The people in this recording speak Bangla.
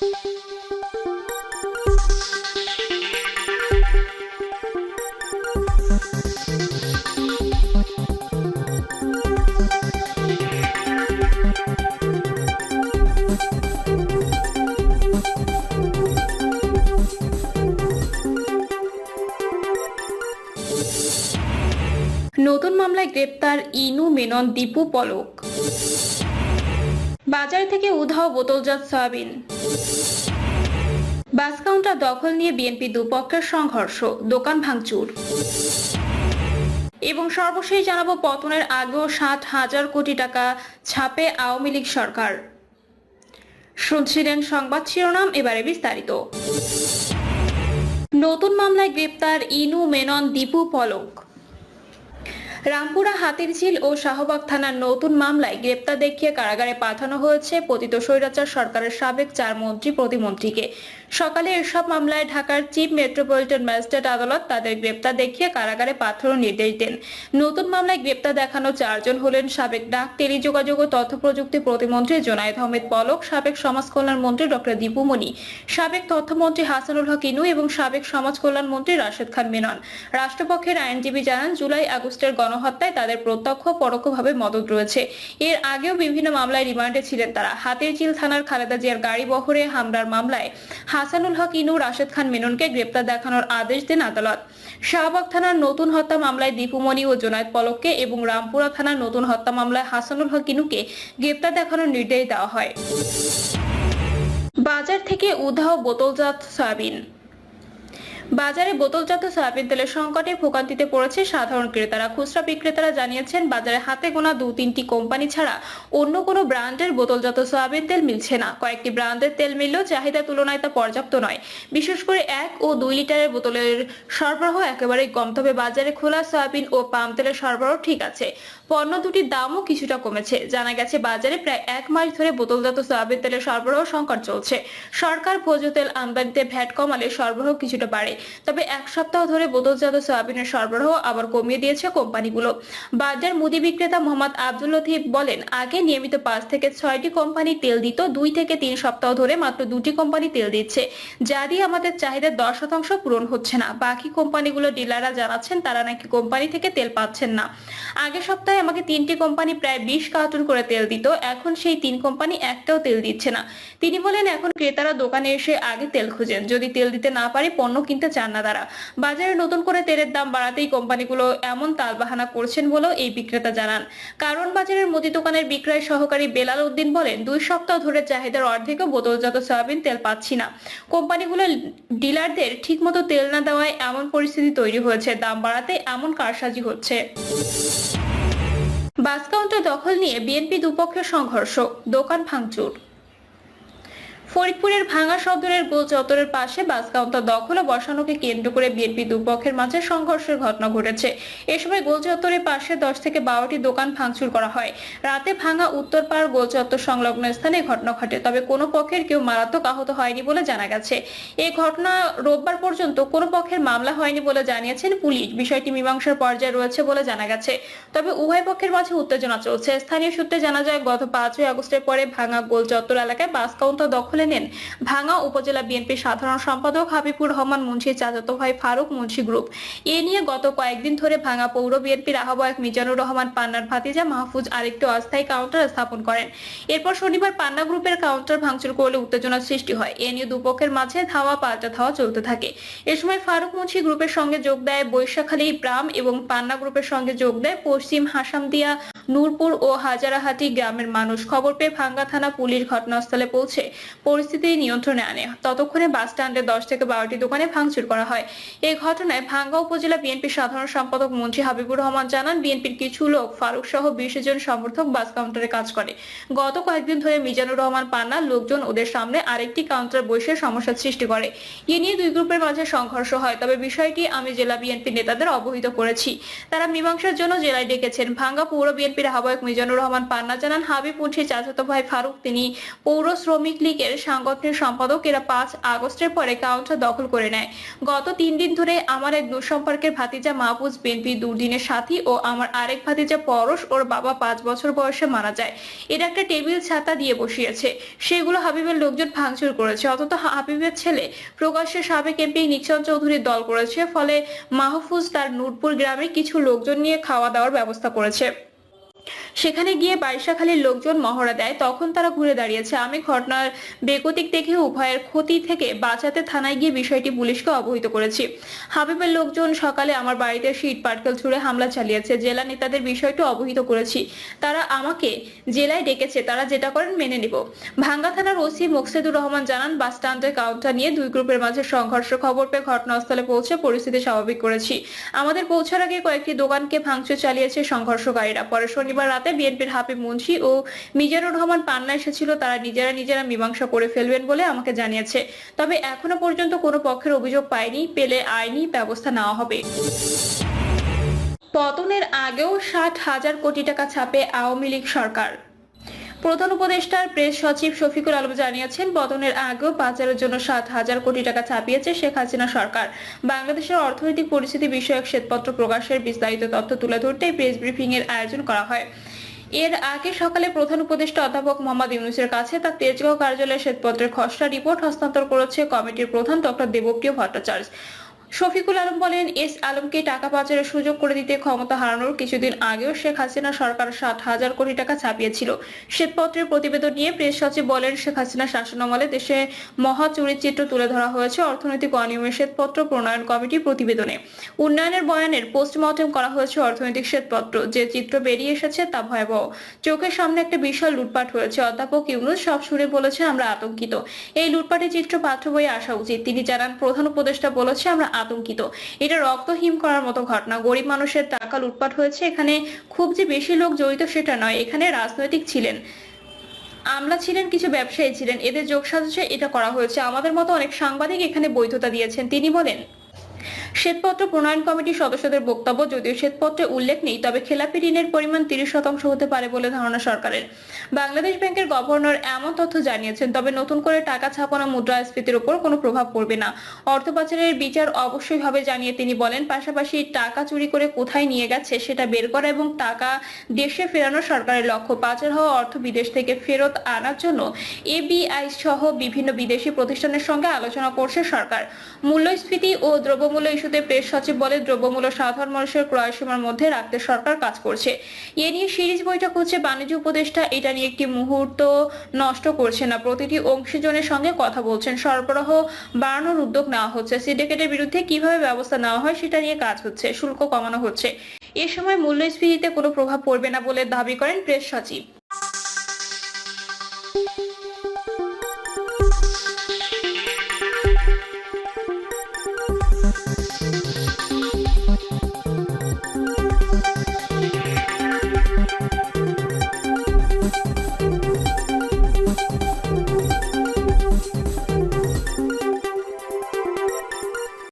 নতুন মামলায় গ্রেপ্তার ইনু মেনন দীপু পলক। বাজার থেকে উধাও বোতলজাত সয়াবিন। বাস কাউন্টার দখল নিয়ে বিএনপি দুপক্ষের সংঘর্ষ, দোকান ভাঙচুর। এবং সর্বশেষ জানাবো, পতনের আগেও 60,000 কোটি টাকা ছাপে আওয়ামী লীগ সরকার। শুনছিলেন সংবাদ শিরোনাম, এবারে বিস্তারিত। নতুন মামলায় গ্রেপ্তার ইনু মেনন দীপু পলক। রামপুরা হাতিরঝিল ও শাহবাগ থানার নতুন মামলায় গ্রেপ্তার দেখিয়ে কারাগারে পাঠানো হয়েছে পতিত স্বৈরাচার সরকারের সাবেক 4 মন্ত্রী প্রতিমন্ত্রীকে। সকালে এসব মামলায় ঢাকার চিফ মেট্রোপলিটন ম্যাজিস্ট্রেট আদালত তাদের গ্রেপ্তার দেখিয়ে কারাগারে পাঠানোর নির্দেশ দেন। নতুন মামলায় গ্রেপ্তার দেখানো 4 জন হলেন সাবেক ডাক, টেলিযোগাযোগ ও তথ্য প্রযুক্তি প্রতিমন্ত্রী জোনায়েদ আহমেদ পলক, সাবেক সমাজ কল্যাণ মন্ত্রী ডক্টর দীপু মনি, সাবেক তথ্যমন্ত্রী হাসানুল হক ইনু এবং সাবেক সমাজ কল্যাণ মন্ত্রী রাশেদ খান মেনন। রাষ্ট্রপক্ষের আইনজীবী জানান, জুলাই আগস্টের গণহত্যায় তাদের প্রত্যক্ষ পরোক্ষভাবে মদত রয়েছে। এর আগেও বিভিন্ন মামলায় রিমান্ডে ছিলেন তারা। হাতিরঝিল থানার খালেদা জিয়ার গাড়ি বহরে হামলার মামলায় হাসানুল হক ইনু, রাশেদ খান মেননকে গ্রেপ্তার দেখানোর আদেশ দেন আদালত। শাহবাগ থানার নতুন হত্যা মামলায় দীপু মনি ও জোনায়েদ পলককে এবং রামপুরা থানার নতুন হত্যা মামলায় হাসানুল হক ইনুকে গ্রেপ্তার দেখানোর নির্দেশ দেওয়া হয়। বাজার থেকে উধাও বোতলজাত সয়াবিন। বাজারে বোতলজাত সয়াবিন তেলের সংকটে ভোগান্তিতে পড়েছে সাধারণ ক্রেতারা। খুচরা বিক্রেতারা জানিয়েছেন, বাজারে হাতে গোনা 2-3টি কোম্পানি ছাড়া অন্য কোনো ব্র্যান্ডের বোতলজাত সয়াবিন তেল মিলছে না। কয়েকটি ব্র্যান্ডের তেল মিললেও চাহিদার তুলনায় তা পর্যাপ্ত নয়। বিশেষ করে 1 ও 2 লিটারের বোতলের সরবরাহ একেবারেই কম। তবে বাজারে খোলা সয়াবিন ও পাম তেলের সরবরাহ ঠিক আছে। পণ্য দুটির দামও কিছুটা কমেছে। জানা গেছে, বাজারে প্রায় 1 মাস ধরে বোতলজাত সয়াবিন তেলের সরবরাহ সংকট চলছে। সরকার ভোজ্য তেল আমদানিতে ভ্যাট কমালে সরবরাহ কিছুটা বাড়ে। তবে 1 সপ্তাহ ধরে বোতলজাত সয়াবিনের সরবরাহ আবার কমিয়ে দিয়েছে কোম্পানিগুলো। বাজার মুদি বিক্রেতা মোহাম্মদ আব্দুল লতিফ বলেন, আগে নিয়মিত 5 থেকে 6টি কোম্পানি তেল দিত। 2 থেকে 3 সপ্তাহ ধরে মাত্র 2টি কোম্পানি তেল দিচ্ছে, যা দিয়ে আমাদের চাহিদার 10% পূরণ হচ্ছে না। বাকি কোম্পানিগুলো ডিলাররা জানাচ্ছেন, তারা নাকি কোম্পানি থেকে তেল পাচ্ছেন না। আগের সপ্তাহে আমাকে 3টি কোম্পানি প্রায় 20 কার্টন করে তেল দিত, এখন সেই 3 কোম্পানি একটাও তেল দিচ্ছে না। তিনি বলেন, এখন ক্রেতারা দোকানে এসে আগে তেল খুঁজেন, যদি তেল দিতে না পারে পণ্য কিনতে চান না তারা। বাজারে নতুন করে তেলের দাম বাড়াতেই কোম্পানিগুলো এমন তালবাহানা করছেন বলেও এই বিক্রেতা জানান। কারণ বাজারের মুদি দোকানের বিক্রয় সহকারী বেলাল উদ্দিন বলেন, 2 সপ্তাহ ধরে চাহিদার অর্ধেকও বোতলজাত সয়াবিন তেল পাচ্ছি না। কোম্পানিগুলো ডিলারদের ঠিকমতো তেল না দেওয়ায় এমন পরিস্থিতি তৈরি হয়েছে। দাম বাড়াতে এমন কারসাজি হচ্ছে। বাস কাউন্টার দখল নিয়ে বিএনপি দুপক্ষের সংঘর্ষ, দোকান ভাঙচুর। ফরিদপুরের ভাঙা সদরের গোল চত্বরের পাশে বাস কাউন্টার দখল ও বসানোকে কেন্দ্র করে বিএনপি দুপক্ষের মাঝে সংঘর্ষের ঘটনা ঘটেছে। এ সময় গোল চত্বরের পাশে 10 থেকে 12টি দোকান ভাঙচুর করা হয়। রাতে ভাঙা উত্তরপাড় গোল চত্বর সংলগ্ন স্থানে ঘটনা ঘটে। তবে কোনো পক্ষের কেউ মারাত্মক আহত হয়নি বলে জানা গেছে। এই ঘটনা রোববার পর্যন্ত কোনো পক্ষের মামলা হয়নি বলে জানিয়েছেন পুলিশ। বিষয়টি মীমাংসার পর্যায়ে রয়েছে বলে জানা গেছে। তবে উভয় পক্ষের মাঝে উত্তেজনা চলছে। স্থানীয় সূত্রে জানা যায়, গত 5ই আগস্টের পরে ভাঙা গোল চত্বর এলাকায় বাস কাউন্টার দখলে নেন ভাঙা উপজেলা বিএনপির সাধারণ সম্পাদক হাবিবুর রহমান মুন্সির চাচাতো ভাই ফারুক মুন্সি গ্রুপ। এ নিয়ে গত কয়েকদিন ধরে ভাঙা পৌর বিএনপির আহ্বায়ক মিজানুর রহমান পান্নার ভাতিজা মাহফুজ আরেকটি অস্থায়ী কাউন্টার স্থাপন করেন। এরপর শনিবার পান্না গ্রুপের কাউন্টার ভাঙচুর করলে উত্তেজনার সৃষ্টি হয়। এ নিয়ে দুপক্ষের মাঝে ধাওয়া পাল্টা ধাওয়া চলতে থাকে। এ সময় ফারুক মুন্সি গ্রুপের সঙ্গে যোগ দেয় বৈশাখালী প্রাম এবং পান্না গ্রুপের সঙ্গে যোগ দেয় পশ্চিম হাসামদিয়া, নূরপুর ও হাজারাহাটি গ্রামের মানুষ। খবর পেয়ে ভাঙ্গা থানা পুলিশ ঘটনাস্থলে পৌঁছে পরিস্থিতি নিয়ন্ত্রণে আনে। ততক্ষণে বাস স্ট্যান্ডে 10 থেকে 12টি দোকানে ভাঙচুর করা হয়। এই ঘটনায় ভাঙ্গা উপজেলা বিএনপির সাধারণ সম্পাদক মুন্সি হাবিবুর রহমান জানান, বিএনপির কিছু লোক ফারুক সহ 20 জন সমর্থক বাস কাউন্টারে কাজ করে। গত কয়েকদিন ধরে মিজানুর রহমান পান্নার লোকজন ওদের সামনে আরেকটি কাউন্টার বসে সমস্যার সৃষ্টি করে। এ নিয়ে 2 গ্রুপের মাঝে সংঘর্ষ হয়। তবে বিষয়টি আমি জেলা বিএনপি নেতাদের অবহিত করেছি, তারা মীমাংসার জন্য জেলায় ডেকেছেন। ভাঙ্গা পৌর বিএনপির আহ্বায়ক মিজানুর রহমান পান্না জানান, হাবিব মুন্সির চাচাতো ভাই ফারুক তিনি পৌর শ্রমিক লীগের সাংগঠনিক সম্পাদক। এরা 5 আগস্টের পরে কাউন্টার দখল করে নেয়। গত 3 দিন ধরে আমার এক দূর সম্পর্কের ভাতিজা মাহফুজ বিএনপি দুর্দিনের সাথী ও আমার আরেক ভাতিজা পরশ, ওর বাবা 5 বছর বয়সে মারা যায়। এরা একটা টেবিল ছাতা দিয়ে বসিয়েছে, সেগুলো হাবিবের লোকজন ভাঙচুর করেছে। অথচ হাবিবের ছেলে প্রকাশ্যে সাবেক এমপি নিক্সন চৌধুরীর দল করেছে। ফলে মাহফুজ তার নূরপুর গ্রামে কিছু লোকজন নিয়ে খাওয়া দাওয়ার ব্যবস্থা করেছে। সেখানে গিয়ে বাইশাখালীর লোকজন মহড়া দেয়, তখন তারা ঘুরে দাঁড়িয়েছে। আমি ঘটনার বেগতিক দেখে উভয়ের ক্ষতি থেকে বাঁচাতে থানায় গিয়ে বিষয়টি পুলিশকে অবহিত করেছি। হাবিবের লোকজন সকালে আমার বাড়িতে শীট পাটকেল ছুড়ে হামলা চালিয়েছে। জেলা নেতাদের বিষয়টি অবহিত করেছি, তারা আমাকে জেলায় ডেকেছে, তারা যেটা করেন মেনে নিব। ভাঙ্গা থানার ওসি মোকসেদুর রহমান জানান, বাস স্ট্যান্ডে কাউন্টার নিয়ে দুই গ্রুপের মাঝে সংঘর্ষ খবর পেয়ে ঘটনাস্থলে পৌঁছে পরিস্থিতি স্বাভাবিক করেছি। আমাদের পৌঁছার আগে কয়েকটি দোকানকে ভাঙচুর চালিয়েছে সংঘর্ষকারীরা। পরে শনিবার রাতে বিএনপির হাবিব মুন্সি ও মিজানুর রহমান পান্না এসেছিল, তারা নিজেরা মীমাংসা করে ফেলবেন বলে আমাকে জানিয়েছে। তবে এখনো পর্যন্ত কোনো পক্ষের অভিযোগ পায়নি, পেলে আইনি ব্যবস্থা নেওয়া হবে। পতনের আগেও 60,000 কোটি টাকা ছাপে আওয়ামী লীগ সরকার। প্রধান উপদেষ্টার প্রেস সচিব শফিকুল আলম জানিয়েছেন, পতনের আগেও পাচারের জন্য 7,000 কোটি টাকা ছাপিয়েছে শেখ হাসিনা সরকার। বাংলাদেশের অর্থনৈতিক পরিস্থিতি বিষয়ক শ্বেতপত্র প্রকাশের বিস্তারিত তথ্য তুলে ধরতে প্রেস ব্রিফিং এর আয়োজন করা হয়। এর আগে সকালে প্রধান উপদেষ্টা অধ্যাপক মোহাম্মদ ইউনূসের কাছে তার তেজগাঁও কার্যালয়ে শ্বেতপত্রের খসড়া রিপোর্ট হস্তান্তর করেছে কমিটির প্রধান ডক্টর দেবপ্রিয় ভট্টাচার্য। শফিকুল আলম বলেন, এস আলমকে টাকা পাচারের সুযোগ করে দিতে ক্ষমতা হারানোর কিছুদিন আগেও শেখ হাসিনা সরকার 60,000 কোটি টাকা ছাপিয়েছিল। শ্বেতপত্রের প্রতিবেদন নিয়ে প্রেস সচিব বলেন, শেখ হাসিনা শাসনামলে দেশে মহা চুরির চিত্র তুলে ধরা হয়েছে অর্থনৈতিক অনিয়মের শ্বেতপত্র প্রণয়ন কমিটির প্রতিবেদনে। উন্নয়নের বয়ানের পোস্টমর্টেম করা হয়েছে অর্থনৈতিক শ্বেতপত্র। যে চিত্র বেরিয়ে এসেছে তা ভয়াবহ। চোখের সামনে একটা বিশাল লুটপাট হয়েছে। অধ্যাপক ইউনূস সব শুনে বলেছেন, আমরা আতঙ্কিত। এই লুটপাটের চিত্র পাঠ্য বইয়ে আসা উচিত। তিনি জানান, প্রধান উপদেষ্টা বলেছে, আমরা আতঙ্কিত। এটা রক্তহীন করার মতো ঘটনা। গরিব মানুষের টাকা লুটপাট হয়েছে। এখানে খুব যে বেশি লোক জড়িত সেটা নয়, এখানে রাজনৈতিক ছিলেন, আমলা ছিলেন, কিছু ব্যবসায়ী ছিলেন, এদের যোগসাজশে এটা করা হয়েছে। আমাদের মতো অনেক সাংবাদিক এখানে বৈধতা দিয়েছেন। তিনি বলেন, শ্বেতপত্র প্রণয়ন কমিটির সদস্যদের বক্তব্য, যদিও শ্বেতপত্রে উল্লেখ নেই, তবে খেলাপি ঋণের পরিমাণ 30% হতে পারে বলে ধারণা সরকারের। বাংলাদেশ ব্যাংকের গভর্নর এমন তথ্য জানিয়েছেন। তবে নতুন করে টাকা ছাপানো মুদ্রাস্ফীতির উপর কোনো প্রভাব পড়বে না। অর্থ পাচারের বিচার অবশ্যই হবে জানিয়ে তিনি বলেন, পাশাপাশি টাকা চুরি করে কোথায় নিয়ে গেছে সেটা বের করা এবং টাকা দেশে ফেরানো সরকারের লক্ষ্য। পাচার হওয়া অর্থ বিদেশ থেকে ফেরত আনার জন্য এবিআই সহ বিভিন্ন বিদেশি প্রতিষ্ঠানের সঙ্গে আলোচনা করছে সরকার। মূল্যস্ফীতি ও দ্রব্যমূল্য ইস্যুতে প্রেস সচিব বলে, দ্রব্যমূল্য সাধারণ মানুষের ক্রয় সীমার মধ্যে রাখতে সরকার কাজ করছে। এ নিয়ে সিরিজ বৈঠক হচ্ছে। বাণিজ্য উপদেষ্টা এটা নিয়ে একটি মুহূর্ত নষ্ট করছে না, প্রতিটি অংশীজনের সঙ্গে কথা বলছেন। সরবরাহ বাড়ানোর উদ্যোগ নেওয়া হচ্ছে। সিন্ডিকেটের বিরুদ্ধে কিভাবে ব্যবস্থা নেওয়া হয় সেটা নিয়ে কাজ হচ্ছে। শুল্ক কমানো হচ্ছে। এ সময় মূল্যস্ফীতিতে কোনো প্রভাব পড়বে না বলে দাবি করেন প্রেস সচিব।